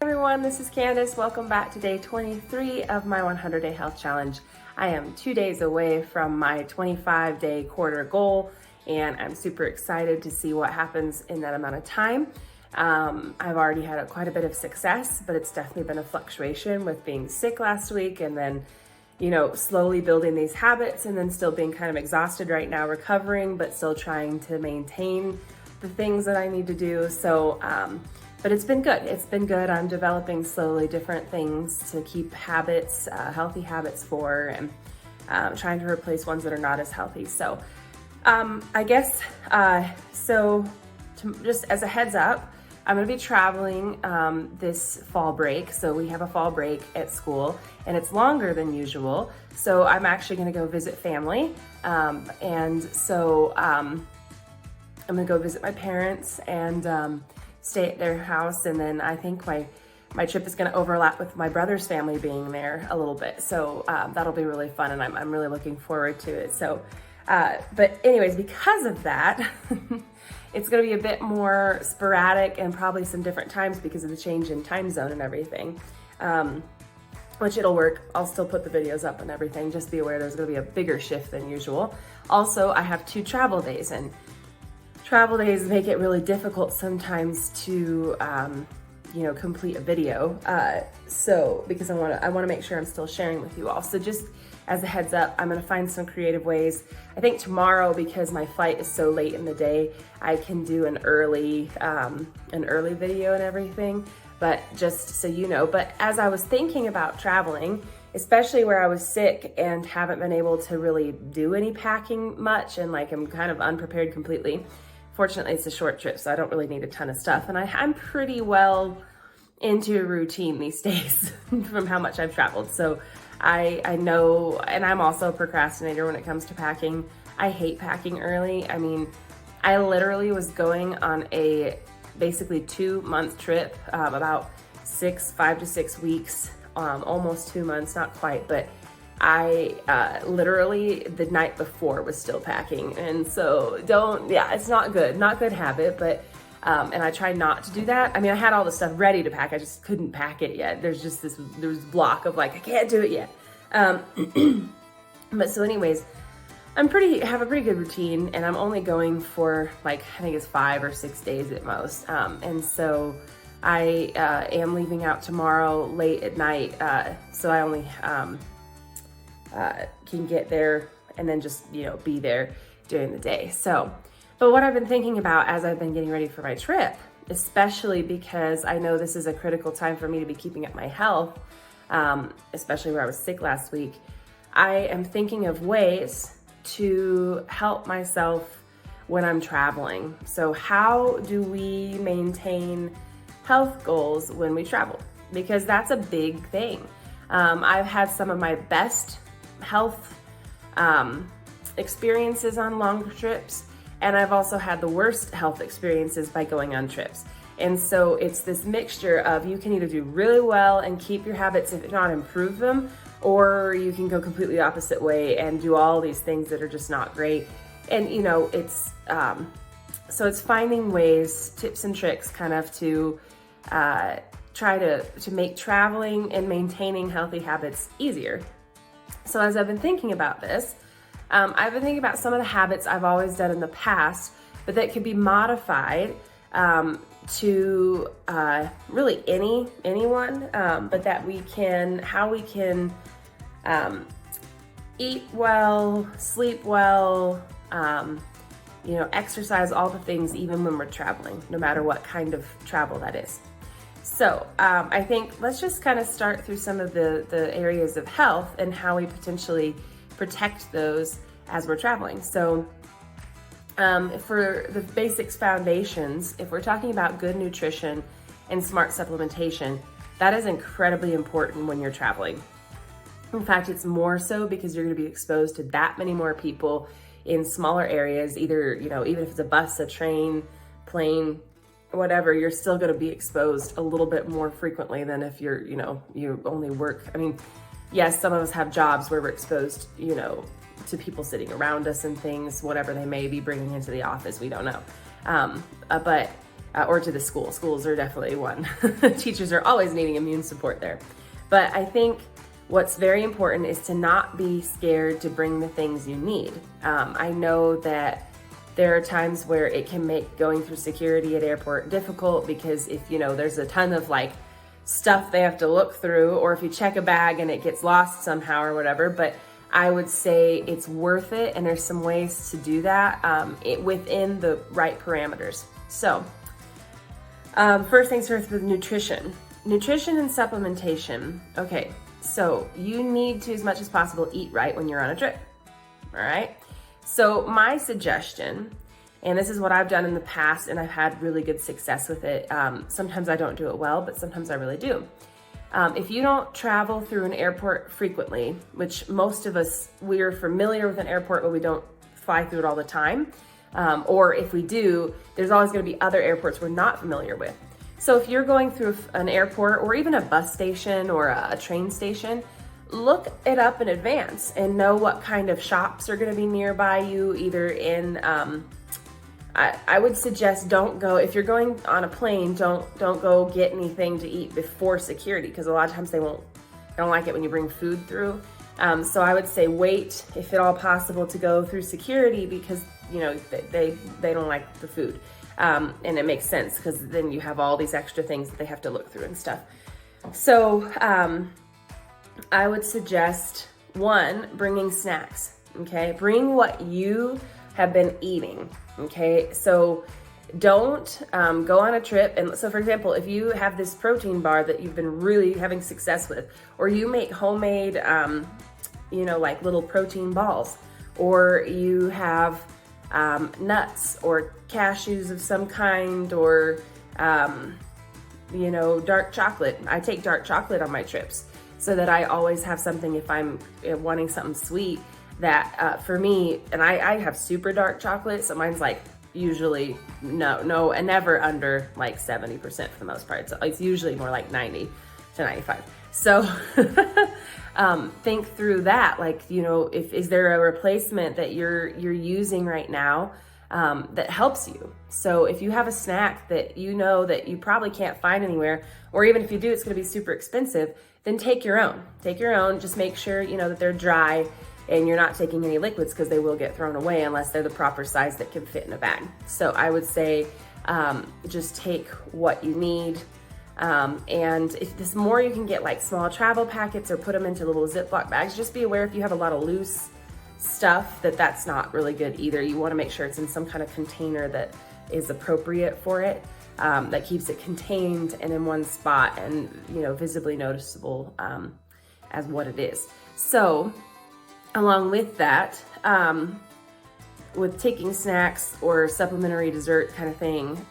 Everyone, this is Candace. Welcome back to day 23 of my 100-day health challenge. I am 2 days away from my 25-day quarter goal, and I'm super excited to see what happens in that amount of time. I've already had quite a bit of success, but it's definitely been a fluctuation with being sick last week and then, slowly building these habits and then still being kind of exhausted right now, recovering, but still trying to maintain the things that I need to do. But it's been good. It's been good. I'm developing slowly different things to keep habits, healthy habits for, and trying to replace ones that are not as healthy. So just as a heads up, I'm gonna be traveling this fall break. So we have a fall break at school and it's longer than usual. So I'm actually gonna go visit family. I'm gonna go visit my parents and stay at their house, and then I think my trip is going to overlap with my brother's family being there a little bit, so that'll be really fun, and I'm really looking forward to it. So but anyways, because of that it's going to be a bit more sporadic and probably some different times because of the change in time zone and everything, which it'll work. I'll still put the videos up and everything. Just be aware there's going to be a bigger shift than usual. Also, I have 2 travel days, and travel days make it really difficult sometimes to, complete a video. Because I want to make sure I'm still sharing with you all. So just as a heads up, I'm going to find some creative ways. I think tomorrow, because my flight is so late in the day, I can do an early video and everything. But just so you know, but as I was thinking about traveling, especially where I was sick and haven't been able to really do any packing much, and I'm kind of unprepared completely. Fortunately, it's a short trip, so I don't really need a ton of stuff. And I'm pretty well into a routine these days from how much I've traveled. So I know, and I'm also a procrastinator when it comes to packing. I hate packing early. I mean, I literally was going on a basically 2-month trip, about 5 to 6 weeks, almost 2 months, not quite, but I literally the night before was still packing. And so it's not good habit, but and I try not to do that. I mean, I had all the stuff ready to pack, I just couldn't pack it yet. There's just this block of I can't do it yet. But so anyways, have a pretty good routine, and I'm only going for I think it's 5 or 6 days at most. And so I am leaving out tomorrow late at night, so I only can get there and then just, be there during the day. So, but what I've been thinking about as I've been getting ready for my trip, especially because I know this is a critical time for me to be keeping up my health, especially where I was sick last week, I am thinking of ways to help myself when I'm traveling. So how do we maintain health goals when we travel? Because that's a big thing. I've had some of my best health experiences on long trips, and I've also had the worst health experiences by going on trips. And so it's this mixture of, you can either do really well and keep your habits, if not improve them, or you can go completely opposite way and do all these things that are just not great. And it's so it's finding ways, tips and tricks kind of to try to make traveling and maintaining healthy habits easier. So as I've been thinking about this, I've been thinking about some of the habits I've always done in the past, but that could be modified to really anyone, but how we can eat well, sleep well, exercise, all the things, even when we're traveling, no matter what kind of travel that is. So I think let's just kind of start through some of the areas of health and how we potentially protect those as we're traveling. So for the basics foundations, if we're talking about good nutrition and smart supplementation, that is incredibly important when you're traveling. In fact, it's more so because you're going to be exposed to that many more people in smaller areas, either, even if it's a bus, a train, plane, whatever, you're still going to be exposed a little bit more frequently than if you only work. I mean, yes, some of us have jobs where we're exposed, to people sitting around us and things, whatever they may be bringing into the office, we don't know. But or to the school. Schools are definitely one. Teachers are always needing immune support there. But I think what's very important is to not be scared to bring the things you need. I know that there are times where it can make going through security at airport difficult because if, there's a ton of like stuff they have to look through, or if you check a bag and it gets lost somehow or whatever, but I would say it's worth it, and there's some ways to do that within the right parameters. So first things first with nutrition and supplementation. Okay, so you need to, as much as possible, eat right when you're on a trip, all right? So my suggestion, and this is what I've done in the past, and I've had really good success with it. Sometimes I don't do it well, but sometimes I really do. If you don't travel through an airport frequently, which most of us, we're familiar with an airport, but we don't fly through it all the time. Or if we do, there's always going to be other airports we're not familiar with. So if you're going through an airport or even a bus station or a train station, look it up in advance and know what kind of shops are going to be nearby you, either in, I would suggest don't go, if you're going on a plane, don't go get anything to eat before security, because a lot of times they don't like it when you bring food through. So I would say wait, if at all possible, to go through security, because they don't like the food. And it makes sense, because then you have all these extra things that they have to look through and stuff. So I would suggest, one, bringing snacks, okay? Bring what you have been eating, okay? So don't go on a trip. And so for example, if you have this protein bar that you've been really having success with, or you make homemade, like little protein balls, or you have nuts or cashews of some kind, or, dark chocolate. I take dark chocolate on my trips so that I always have something if I'm wanting something sweet that for me, and I have super dark chocolate, so mine's like usually no, and never under like 70% for the most part. So it's usually more like 90 to 95. So think through that, like, is there a replacement that you're using right now that helps you? So if you have a snack that that you probably can't find anywhere, or even if you do, it's going to be super expensive, then take your own. Just make sure, that they're dry and you're not taking any liquids, because they will get thrown away unless they're the proper size that can fit in a bag. So I would say just take what you need. And if this more, you can get like small travel packets or put them into little Ziploc bags. Just be aware if you have a lot of loose stuff that's not really good either. You want to make sure it's in some kind of container that is appropriate for it, that keeps it contained and in one spot and, visibly noticeable as what it is. So along with that, with taking snacks or supplementary dessert kind of thing,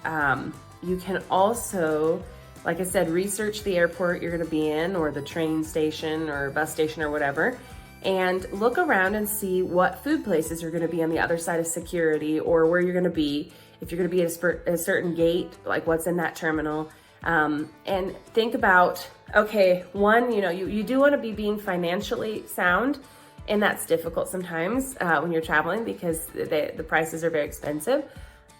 you can also, like I said, research the airport you're going to be in, or the train station or bus station or whatever, and look around and see what food places are going to be on the other side of security, or where you're going to be. If you're going to be at a certain gate, like what's in that terminal, and think about, okay, one, you do want to be being financially sound, and that's difficult sometimes when you're traveling, because the prices are very expensive,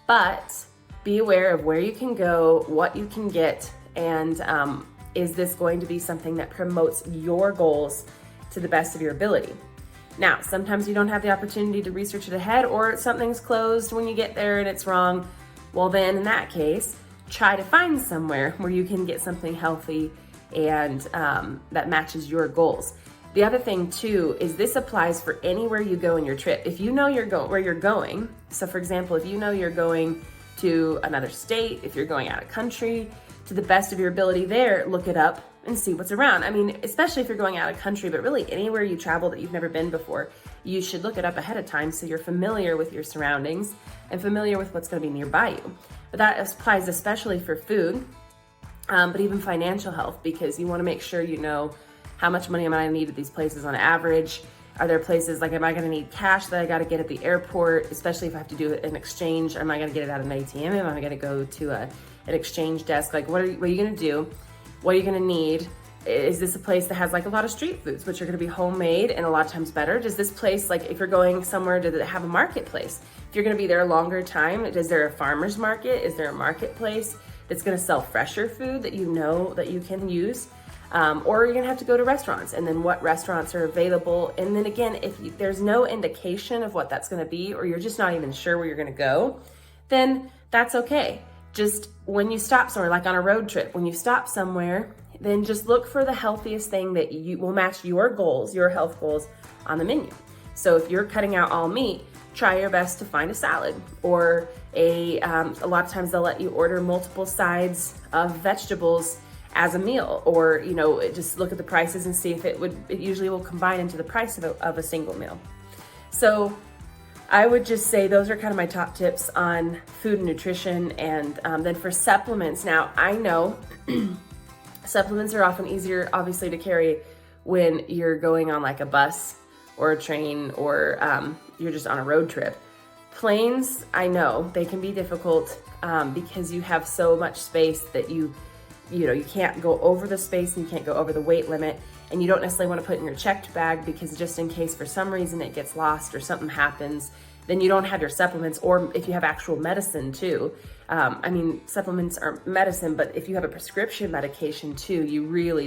but be aware of where you can go, what you can get, and is this going to be something that promotes your goals to the best of your ability? Now, sometimes you don't have the opportunity to research it ahead, or something's closed when you get there and it's wrong. Well, then in that case, try to find somewhere where you can get something healthy and that matches your goals. The other thing too is this applies for anywhere you go in your trip. If you know where you're going, so for example, if you know you're going to another state, if you're going out of country, to the best of your ability there, look it up and see what's around. I mean, especially if you're going out of country, but really anywhere you travel that you've never been before, you should look it up ahead of time so you're familiar with your surroundings and familiar with what's going to be nearby you. But that applies especially for food, but even financial health, because you want to make sure you know how much money am I going to need at these places on average. Are there places like, am I going to need cash that I got to get at the airport, especially if I have to do an exchange? Am I going to get it at an ATM? Am I going to go to an exchange desk? Like, what are you going to do? What are you going to need? is this a place that has like a lot of street foods, which are going to be homemade and a lot of times better? Does this place, like if you're going somewhere, does it have a marketplace? If you're going to be there a longer time, is there a farmer's market? Is there a marketplace that's going to sell fresher food that you know that you can use? Or you're going to have to go to restaurants, and then what restaurants are available. And then again, if there's no indication of what that's going to be, or you're just not even sure where you're going to go, then that's okay. Just when you stop somewhere, like on a road trip, when you stop somewhere, then just look for the healthiest thing that you will match your goals, your health goals on the menu. So if you're cutting out all meat, try your best to find a salad, or a lot of times they'll let you order multiple sides of vegetables as a meal, or just look at the prices and see if it usually will combine into the price of a single meal. So I would just say those are kind of my top tips on food and nutrition. And then for supplements, now I know supplements are often easier, obviously, to carry when you're going on like a bus or a train, or you're just on a road trip. Planes, I know they can be difficult because you have so much space that you can't go over the space and you can't go over the weight limit, and you don't necessarily want to put it in your checked bag, because just in case for some reason it gets lost or something happens, then you don't have your supplements. Or if you have actual medicine too, supplements are medicine, but if you have a prescription medication too,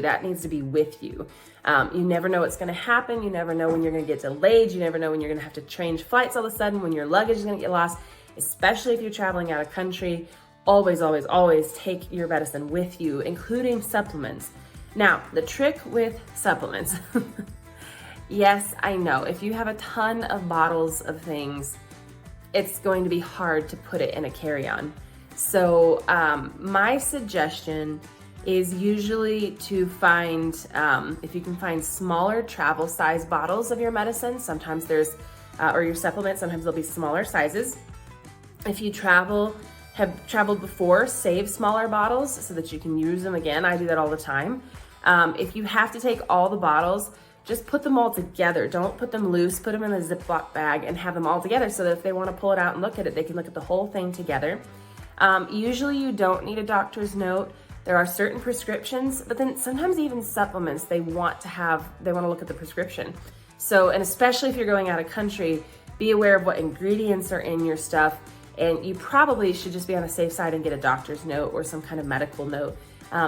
that needs to be with you. You never know what's going to happen. You never know when you're going to get delayed. You never know when you're going to have to change flights all of a sudden, when your luggage is going to get lost, especially if you're traveling out of country. Always, always, always take your medicine with you, including supplements. Now, the trick with supplements, yes, I know, if you have a ton of bottles of things, it's going to be hard to put it in a carry-on. So my suggestion is usually to find, if you can find smaller travel size bottles of your medicine, sometimes or your supplements, sometimes they'll be smaller sizes. If you have traveled before, save smaller bottles so that you can use them again. I do that all the time. If you have to take all the bottles, just put them all together. Don't put them loose, put them in a Ziploc bag and have them all together so that if they want to pull it out and look at it, they can look at the whole thing together. Usually you don't need a doctor's note. There are certain prescriptions, but then sometimes even supplements, they want to look at the prescription. So, and especially if you're going out of country, be aware of what ingredients are in your stuff. And you probably should just be on the safe side and get a doctor's note or some kind of medical note.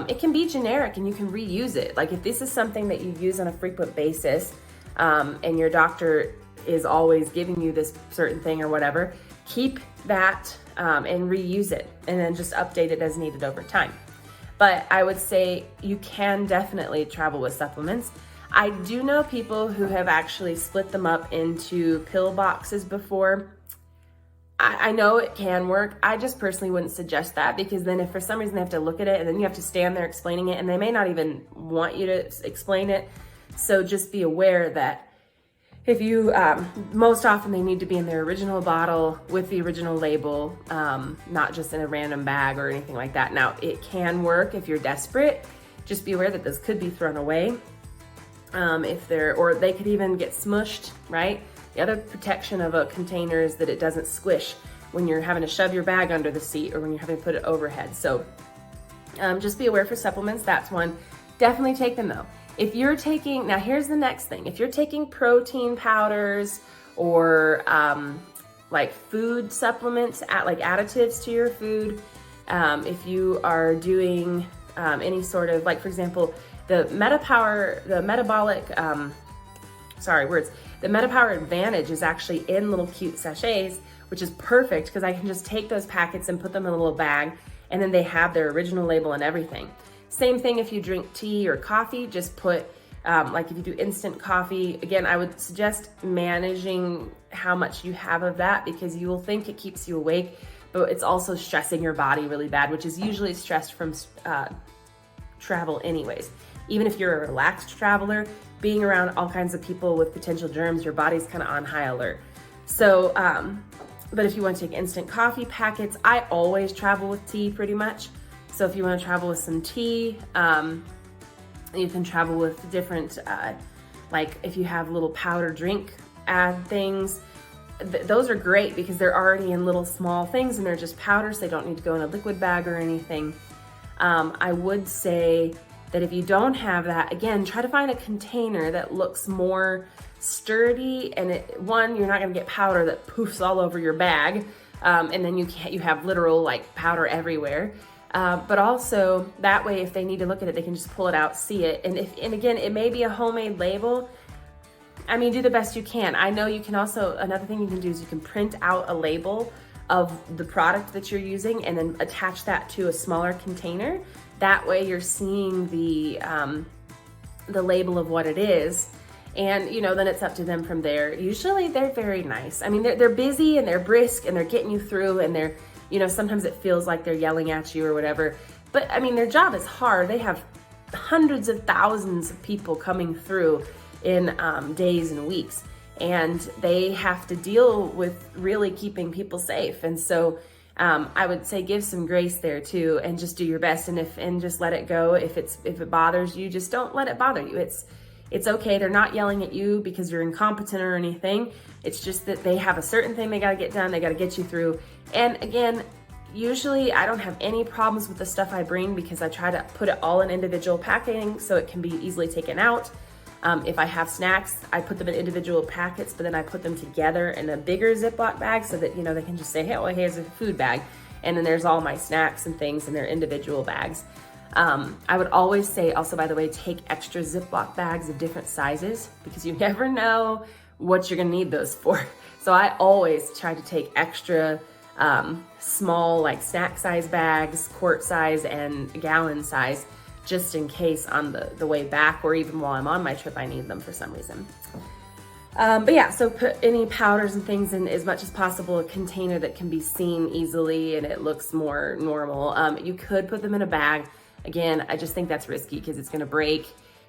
It can be generic and you can reuse it. Like if this is something that you use on a frequent basis, and your doctor is always giving you this certain thing or whatever, keep that and reuse it, and then just update it as needed over time. But I would say you can definitely travel with supplements. I do know people who have actually split them up into pill boxes before. I know it can work. I just personally wouldn't suggest that, because then if for some reason they have to look at it and then you have to stand there explaining it, and they may not even want you to explain it. So just be aware that if you, most often they need to be in their original bottle with the original label, not just in a random bag or anything like that. Now it can work if you're desperate. Just be aware that this could be thrown away. Or they could even get smushed, right? The other protection of a container is that it doesn't squish when you're having to shove your bag under the seat or when you're having to put it overhead. So just be aware for supplements. That's one. Definitely take them though. If you're taking, now here's the next thing. If you're taking protein powders or like food supplements, like additives to your food, if you are doing any sort of, like for example, the MetaPower Advantage is actually in little cute sachets, which is perfect because I can just take those packets and put them in a little bag, and then they have their original label and everything. Same thing if you drink tea or coffee, just put, like if you do instant coffee, again, I would suggest managing how much you have of that, because you will think it keeps you awake, but it's also stressing your body really bad, which is usually stressed from travel anyways. Even if you're a relaxed traveler, being around all kinds of people with potential germs, your body's kind of on high alert. So, but if you want to take instant coffee packets, I always travel with tea pretty much. So if you want to travel with some tea, you can travel with different, like if you have little powder drink add things, those are great because they're already in little small things and they're just powders. They don't need to go in a liquid bag or anything. I would say that if you don't have that, again, try to find a container that looks more sturdy, and you're not gonna get powder that poofs all over your bag, and then you have literal like powder everywhere. But also that way, if they need to look at it, they can just pull it out, see it. And again, it may be a homemade label. I mean, do the best you can. I know you can also, another thing you can do is you can print out a label of the product that you're using and then attach that to a smaller container. That way you're seeing the label of what it is. And, you know, then it's up to them from there. Usually they're very nice. I mean, they're busy and they're brisk and they're getting you through, and they're, you know, sometimes it feels like they're yelling at you or whatever. But I mean, their job is hard. They have hundreds of thousands of people coming through in days and weeks, and they have to deal with really keeping people safe. And so I would say give some grace there too, and just do your best, and just let it go. If it bothers you, just don't let it bother you. It's okay. They're not yelling at you because you're incompetent or anything. It's just that they have a certain thing they got to get done. They got to get you through. And again, usually I don't have any problems with the stuff I bring because I try to put it all in individual packing so it can be easily taken out. If I have snacks, I put them in individual packets, but then I put them together in a bigger Ziploc bag so that, you know, they can just say, hey, well, here's a food bag. And then there's all my snacks and things in their individual bags. I would always say also, by the way, take extra Ziploc bags of different sizes, because you never know what you're gonna need those for. So I always try to take extra small, like snack size bags, quart size and gallon size, just in case on the way back, or even while I'm on my trip, I need them for some reason. But yeah, so put any powders and things in as much as possible, a container that can be seen easily and it looks more normal. You could put them in a bag. Again, I just think that's risky because it's gonna break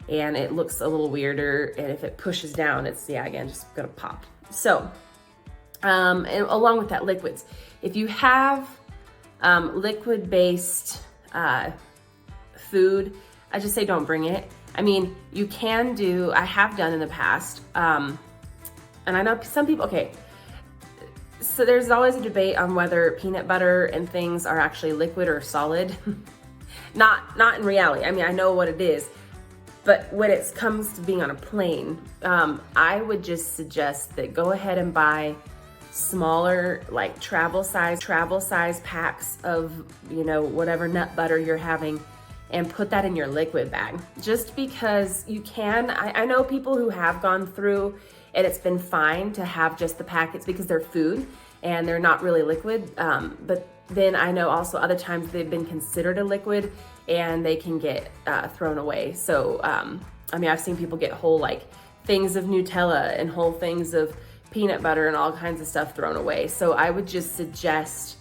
and it looks a little weirder. And if it pushes down, it's, yeah, again, just gonna pop. So, and along with that, liquids. If you have liquid-based food, I just say don't bring it. I mean, you can do, I have done in the past, and I know some people, okay, so there's always a debate on whether peanut butter and things are actually liquid or solid. Not in reality. I mean, I know what it is, but when it comes to being on a plane, I would just suggest that go ahead and buy smaller, like travel size packs of, you know, whatever nut butter you're having, and put that in your liquid bag. Just because you can, I know people who have gone through and it's been fine to have just the packets because they're food and they're not really liquid. But then I know also other times they've been considered a liquid and they can get thrown away. So, I mean, I've seen people get whole like things of Nutella and whole things of peanut butter and all kinds of stuff thrown away. So I would just suggest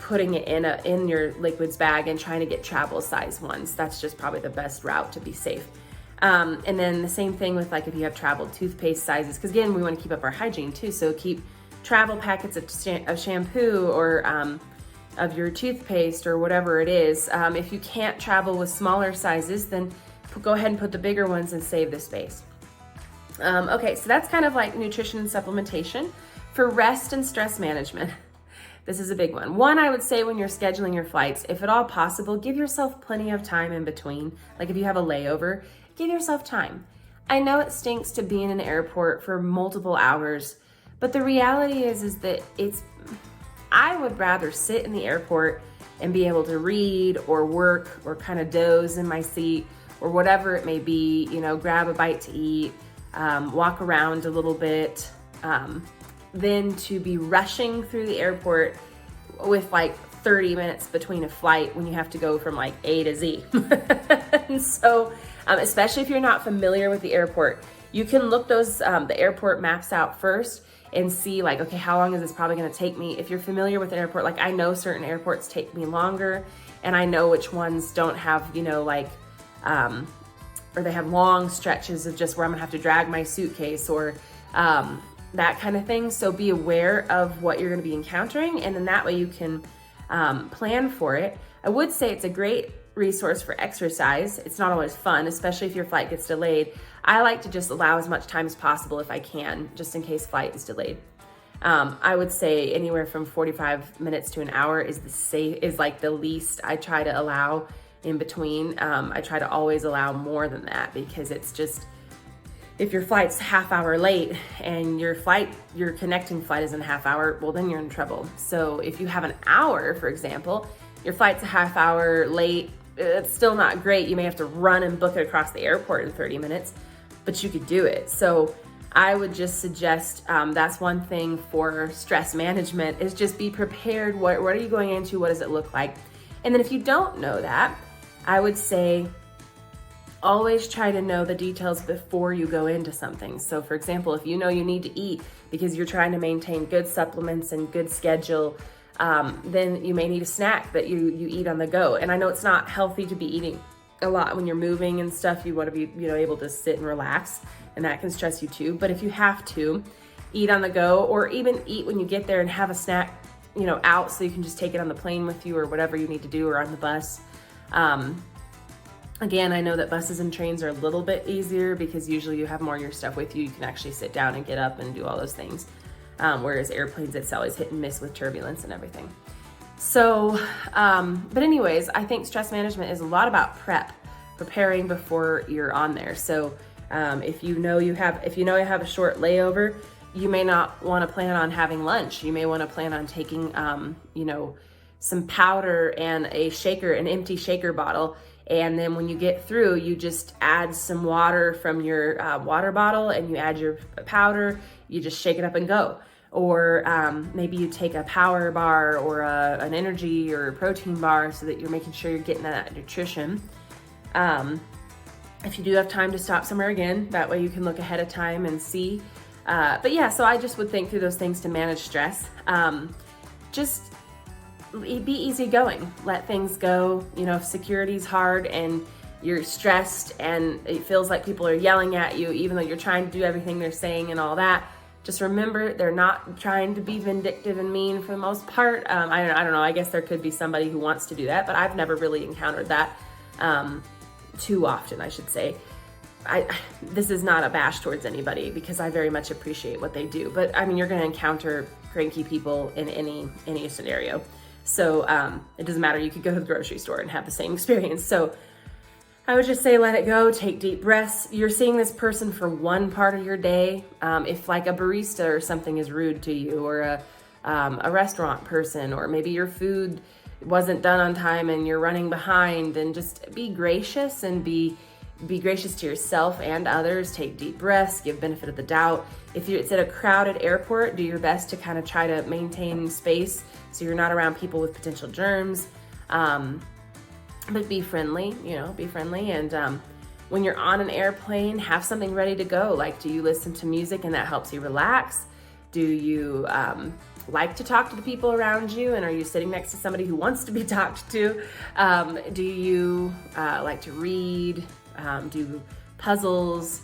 putting it in your liquids bag and trying to get travel size ones. That's just probably the best route to be safe. And then the same thing with like if you have travel toothpaste sizes, because again, we want to keep up our hygiene too. So keep travel packets of shampoo or of your toothpaste or whatever it is. If you can't travel with smaller sizes, then go ahead and put the bigger ones and save the space. Okay, so that's kind of like nutrition and supplementation. For rest and stress management, this is a big one. One, I would say when you're scheduling your flights, if at all possible, give yourself plenty of time in between. Like if you have a layover, give yourself time. I know it stinks to be in an airport for multiple hours, but the reality is that I would rather sit in the airport and be able to read or work or kind of doze in my seat or whatever it may be, you know, grab a bite to eat, walk around a little bit, than to be rushing through the airport with like 30 minutes between a flight when you have to go from like A to Z. And so, especially if you're not familiar with the airport, you can look the airport maps out first and see like, okay, how long is this probably gonna take me? If you're familiar with an airport, like I know certain airports take me longer, and I know which ones don't have, you know, like, or they have long stretches of just where I'm gonna have to drag my suitcase or that kind of thing. So be aware of what you're gonna be encountering, and then that way you can plan for it. I would say it's a great resource for exercise. It's not always fun, especially if your flight gets delayed. I like to just allow as much time as possible if I can, just in case flight is delayed. I would say anywhere from 45 minutes to an hour is like the least I try to allow in between. I try to always allow more than that, because it's just, if your flight's half hour late and your connecting flight is in a half hour, well, then you're in trouble. So if you have an hour, for example, your flight's a half hour late, it's still not great. You may have to run and book it across the airport in 30 minutes, but you could do it. So I would just suggest, that's one thing for stress management, is just be prepared. What are you going into? What does it look like? And then if you don't know that, I would say always try to know the details before you go into something. So for example, if you know you need to eat because you're trying to maintain good supplements and good schedule, then you may need a snack that you eat on the go. And I know it's not healthy to be eating a lot when you're moving and stuff. You want to be, able to sit and relax, and that can stress you too. But if you have to eat on the go, or even eat when you get there and have a snack, out, so you can just take it on the plane with you or whatever you need to do, or on the bus. Again, I know that buses and trains are a little bit easier because usually you have more of your stuff with you. You can actually sit down and get up and do all those things. Whereas airplanes, it's always hit and miss with turbulence and everything. So, but anyways, I think stress management is a lot about preparing before you're on there. So, if you know you have a short layover, you may not want to plan on having lunch. You may want to plan on taking, some powder and an empty shaker bottle. And then when you get through, you just add some water from your water bottle, and you add your powder, you just shake it up and go. Or maybe you take a power bar or an energy or a protein bar, so that you're making sure you're getting that nutrition. If you do have time to stop somewhere, again, that way you can look ahead of time and see. But yeah, so I just would think through those things to manage stress. Just be easygoing, let things go. If security's hard and you're stressed and it feels like people are yelling at you, even though you're trying to do everything they're saying and all that, just remember, they're not trying to be vindictive and mean for the most part. I don't know, I guess there could be somebody who wants to do that, but I've never really encountered that too often, I should say. This is not a bash towards anybody, because I very much appreciate what they do. But I mean, you're going to encounter cranky people in any scenario. So it doesn't matter. You could go to the grocery store and have the same experience. So I would just say, let it go, take deep breaths. You're seeing this person for one part of your day. If like a barista or something is rude to you, or a restaurant person, or maybe your food wasn't done on time and you're running behind, then just be gracious and be gracious to yourself and others. Take deep breaths, give benefit of the doubt. If it's at a crowded airport, do your best to kind of try to maintain space so you're not around people with potential germs. But be friendly, be friendly. And when you're on an airplane, have something ready to go. Like, do you listen to music and that helps you relax? Do you like to talk to the people around you? And are you sitting next to somebody who wants to be talked to? Do you like to read? Do puzzles?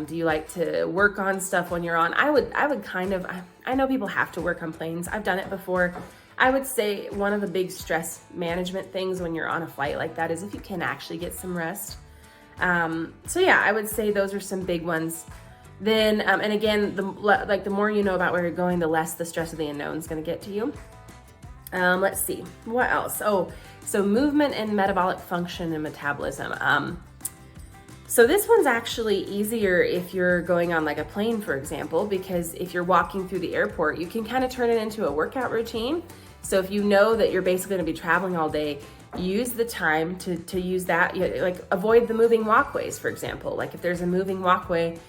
Do you like to work on stuff when you're on? I would kind of, I know people have to work on planes. I've done it before. I would say one of the big stress management things when you're on a flight like that is if you can actually get some rest. So yeah, I would say those are some big ones. Then, and again, the more you know about where you're going, the less the stress of the unknown is going to get to you. Let's see, what else? Oh, so movement and metabolic function and metabolism. So this one's actually easier if you're going on like a plane, for example, because if you're walking through the airport, you can kind of turn it into a workout routine. So if you know that you're basically going to be traveling all day, use the time to use that. Like, avoid the moving walkways, for example. Like, if there's a moving walkway,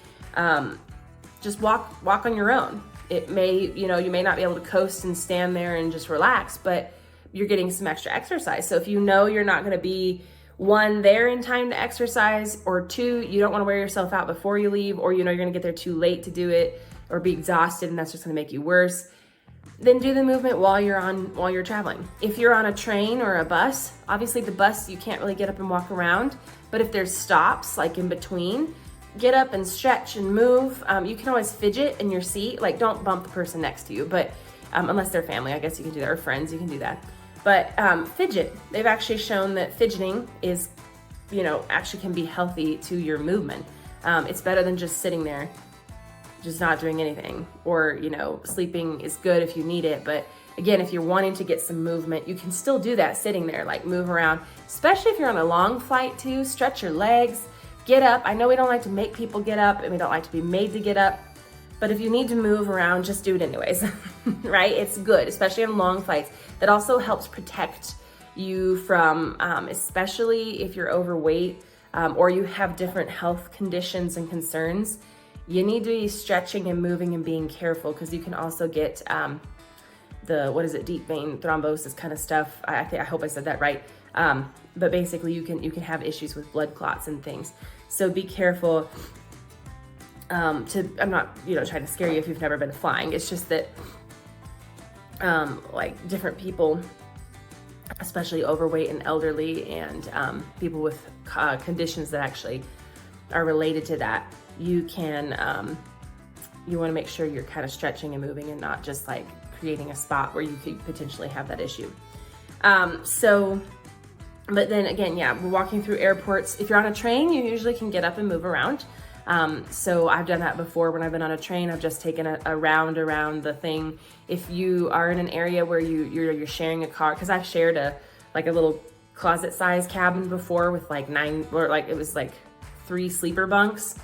just walk on your own. It may, you may not be able to coast and stand there and just relax, but you're getting some extra exercise. So if you know you're not going to be, one, there in time to exercise, or two, you don't want to wear yourself out before you leave, or you're going to get there too late to do it, or be exhausted and that's just going to make you worse, then do the movement while you're traveling. If you're on a train or a bus, obviously the bus, you can't really get up and walk around, but if there's stops like in between, get up and stretch and move. You can always fidget in your seat, like don't bump the person next to you, but unless they're family, I guess you can do that, or friends, you can do that. But fidget, they've actually shown that fidgeting is, actually can be healthy to your movement. It's better than just sitting there, just not doing anything. Or, sleeping is good if you need it, but again, if you're wanting to get some movement, you can still do that sitting there, like move around, especially if you're on a long flight too. Stretch your legs, get up. I know we don't like to make people get up and we don't like to be made to get up, but if you need to move around, just do it anyways, right? It's good, especially on long flights. That also helps protect you from, especially if you're overweight or you have different health conditions and concerns, you need to be stretching and moving and being careful, because you can also get deep vein thrombosis kind of stuff. I hope I said that right. But basically you can have issues with blood clots and things. So be careful. I'm not, trying to scare you if you've never been flying. It's just that, like different people, especially overweight and elderly and people with conditions that actually are related to that, you can, you want to make sure you're kind of stretching and moving and not just like creating a spot where you could potentially have that issue. But then again, yeah, we're walking through airports. If you're on a train, you usually can get up and move around. So I've done that before when I've been on a train. I've just taken a round around the thing. If you are in an area where you're sharing a car, because I've shared a little closet size cabin before with it was 3 sleeper bunks.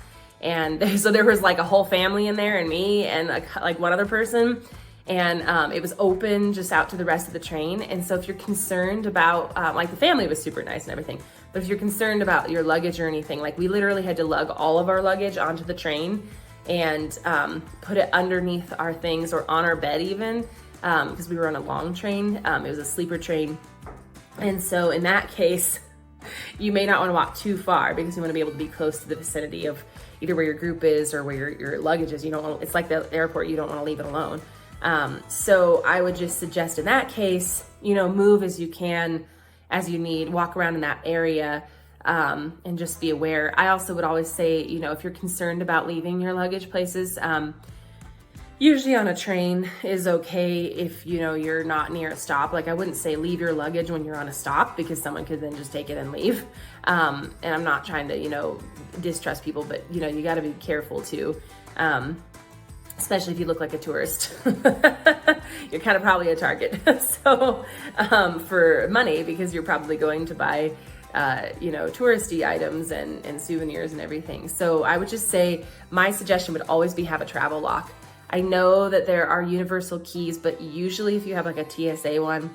And so there was like a whole family in there and me and like one other person. And it was open just out to the rest of the train. And so if you're concerned about, the family was super nice and everything, but if you're concerned about your luggage or anything, like we literally had to lug all of our luggage onto the train and put it underneath our things or on our bed even, because we were on a long train. It was a sleeper train. And so in that case, you may not want to walk too far, because you want to be able to be close to the vicinity of either where your group is or where your luggage is. It's like the airport, you don't want to leave it alone. So I would just suggest in that case, move as you can, as you need, walk around in that area, and just be aware. I also would always say, if you're concerned about leaving your luggage places, usually on a train is okay if, you're not near a stop. Like I wouldn't say leave your luggage when you're on a stop, because someone could then just take it and leave. And I'm not trying to, distrust people, but you got to be careful too. Especially if you look like a tourist. You're kind of probably a target. So for money, because you're probably going to buy, touristy items and souvenirs and everything. So I would just say my suggestion would always be have a travel lock. I know that there are universal keys, but usually if you have like a TSA one,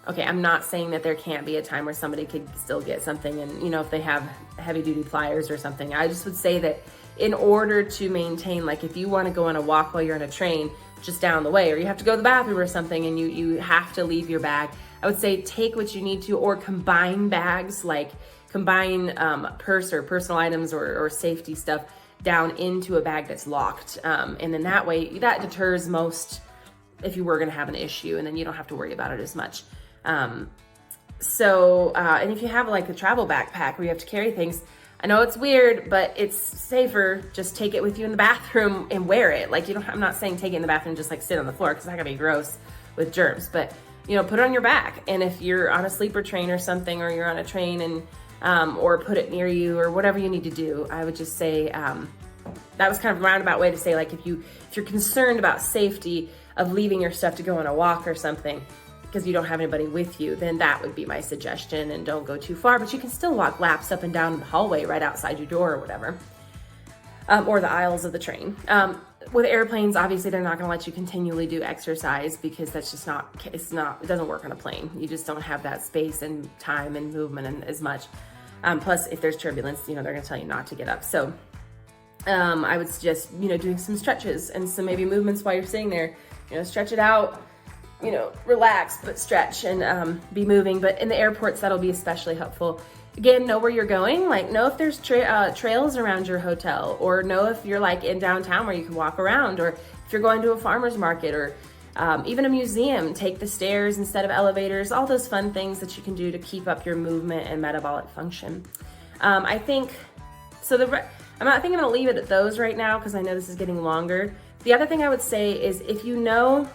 okay, I'm not saying that there can't be a time where somebody could still get something and, if they have heavy duty pliers or something. I just would say that in order to maintain, like if you want to go on a walk while you're on a train just down the way, or you have to go to the bathroom or something and you have to leave your bag, I would say take what you need to, or combine bags, like combine purse or personal items or safety stuff down into a bag that's locked. And then that way, that deters most if you were going to have an issue, and then you don't have to worry about it as much. And if you have like a travel backpack where you have to carry things, I know it's weird, but it's safer. Just take it with you in the bathroom and wear it. Like I'm not saying take it in the bathroom, just like sit on the floor, because it's not gonna be gross with germs, but put it on your back. And if you're on a sleeper train or something, or you're on a train and, or put it near you or whatever you need to do, I would just say, that was kind of a roundabout way to say, like, if you're concerned about safety of leaving your stuff to go on a walk or something, because you don't have anybody with you, then that would be my suggestion. And don't go too far, but you can still walk laps up and down the hallway right outside your door or whatever, or the aisles of the train. With airplanes, obviously they're not going to let you continually do exercise, because that's just it doesn't work on a plane. You just don't have that space and time and movement and as much. Plus if there's turbulence, they're going to tell you not to get up. So I would suggest, doing some stretches and some maybe movements while you're sitting there, stretch it out, relax, but stretch and be moving. But in the airports, that'll be especially helpful. Again, know where you're going, like know if there's trails around your hotel, or know if you're like in downtown where you can walk around, or if you're going to a farmer's market, or even a museum, take the stairs instead of elevators, all those fun things that you can do to keep up your movement and metabolic function. I'm not thinking I'm gonna leave it at those right now, because I know this is getting longer. The other thing I would say is, if you know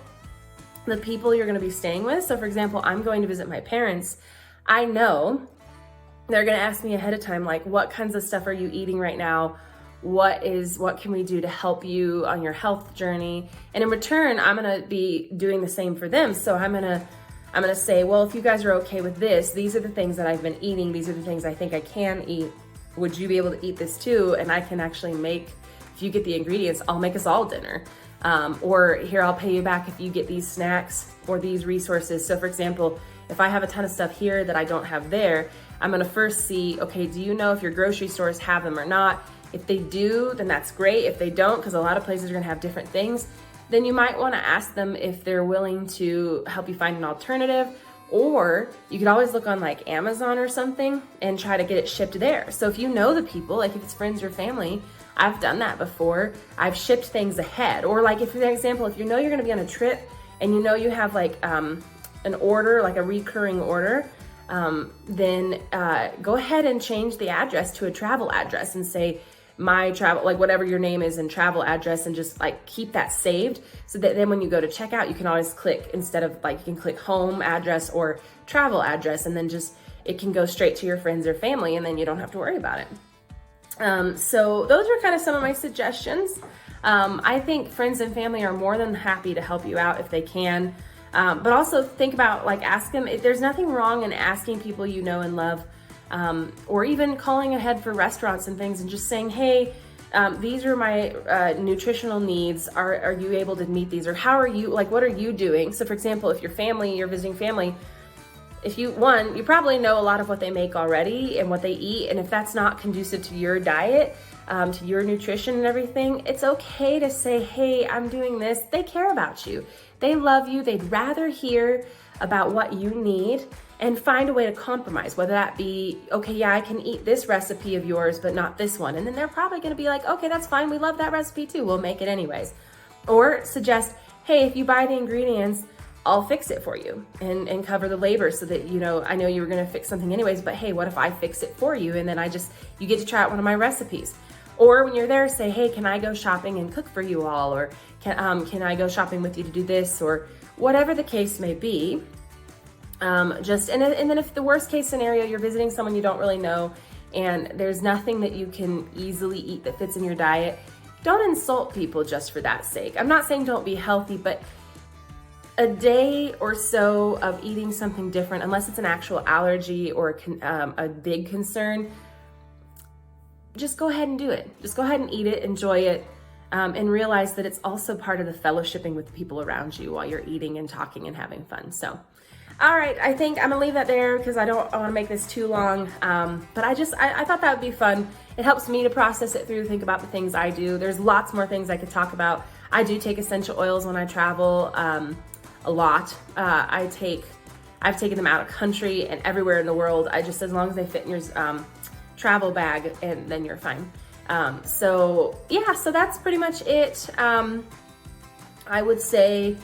the people you're going to be staying with. So for example, I'm going to visit my parents. I know they're going to ask me ahead of time, like, what kinds of stuff are you eating right now? what can we do to help you on your health journey? And in return, I'm gonna be doing the same for them. So I'm gonna say, well, if you guys are okay with this, these are the things that I've been eating. These are the things I think I can eat. Would you be able to eat this too? And I can actually make, if you get the ingredients, I'll make us all dinner. Or here, I'll pay you back if you get these snacks or these resources. So for example, if I have a ton of stuff here that I don't have there, I'm gonna first see, okay, do you know if your grocery stores have them or not? If they do, then that's great. If they don't, because a lot of places are gonna have different things, then you might wanna ask them if they're willing to help you find an alternative, or you could always look on like Amazon or something and try to get it shipped there. So if you know the people, like if it's friends or family, I've done that before. I've shipped things ahead. Or like if, for example, if you know you're gonna be on a trip and you know you have like an order, like a recurring order, then go ahead and change the address to a travel address and say, my travel, like whatever your name is and travel address, and just like keep that saved so that then when you go to checkout, you can always click, instead of like, you can click home address or travel address, and then just, it can go straight to your friends or family, and then you don't have to worry about it. So those are kind of some of my suggestions. I think friends and family are more than happy to help you out if they can. But also think about, like, ask them, there's nothing wrong in asking people you know and love, or even calling ahead for restaurants and things and just saying, hey, these are my nutritional needs. Are you able to meet these? Or how are you, like, what are you doing? So for example, if you're visiting family, if you probably know a lot of what they make already and what they eat. And if that's not conducive to your diet, to your nutrition and everything, it's okay to say, hey, I'm doing this. They care about you. They love you. They'd rather hear about what you need and find a way to compromise, whether that be, okay, yeah, I can eat this recipe of yours, but not this one. And then they're probably gonna be like, okay, that's fine. We love that recipe too. We'll make it anyways. Or suggest, hey, if you buy the ingredients, I'll fix it for you and cover the labor so that, you know, I know you were gonna fix something anyways, but hey, what if I fix it for you? And then you get to try out one of my recipes. Or when you're there, say, hey, can I go shopping and cook for you all? Or can I go shopping with you to do this? Or whatever the case may be. And then if the worst case scenario, you're visiting someone you don't really know and there's nothing that you can easily eat that fits in your diet, don't insult people just for that sake. I'm not saying don't be healthy, but a day or so of eating something different, unless it's an actual allergy or a big concern, just go ahead and do it. Just go ahead and eat it, enjoy it, and realize that it's also part of the fellowshipping with the people around you while you're eating and talking and having fun. So, all right, I think I'm gonna leave that there because I don't want to make this too long. But I thought that would be fun. It helps me to process it through, think about the things I do. There's lots more things I could talk about. I do take essential oils when I travel, a lot. I've taken them out of country and everywhere in the world. As long as they fit in your travel bag, and then you're fine. So that's pretty much it. I would say,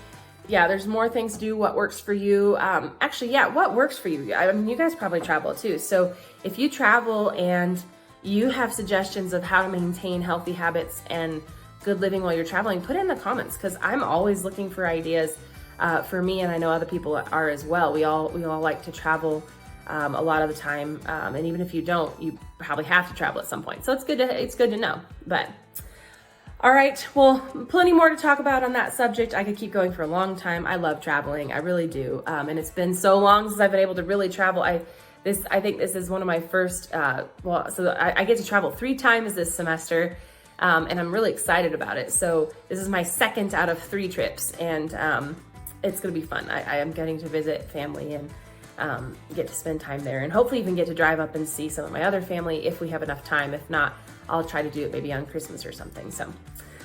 yeah, there's more things to do. What works for you? What works for you? I mean, you guys probably travel too. So if you travel and you have suggestions of how to maintain healthy habits and good living while you're traveling, put it in the comments, because I'm always looking for ideas. For me, and I know other people are as well. We all like to travel a lot of the time, and even if you don't, you probably have to travel at some point. So it's good to know. But all right, well, plenty more to talk about on that subject. I could keep going for a long time. I love traveling, I really do, and it's been so long since I've been able to really travel. I think this is one of my first. I get to travel 3 times this semester. And I'm really excited about it. So this is my second out of 3 trips, and it's gonna be fun. I am getting to visit family and get to spend time there, and hopefully even get to drive up and see some of my other family if we have enough time. If not, I'll try to do it maybe on Christmas or something. So,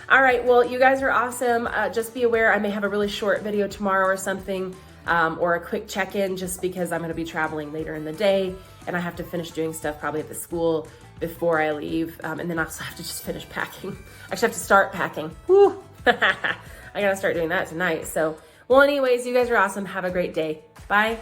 all right, well, you guys are awesome. Just be aware I may have a really short video tomorrow or something, or a quick check-in, just because I'm gonna be traveling later in the day and I have to finish doing stuff probably at the school before I leave. And then I also have to just finish packing. I actually have to start packing. Woo! I gotta start doing that tonight. So, well, anyways, you guys are awesome. Have a great day. Bye.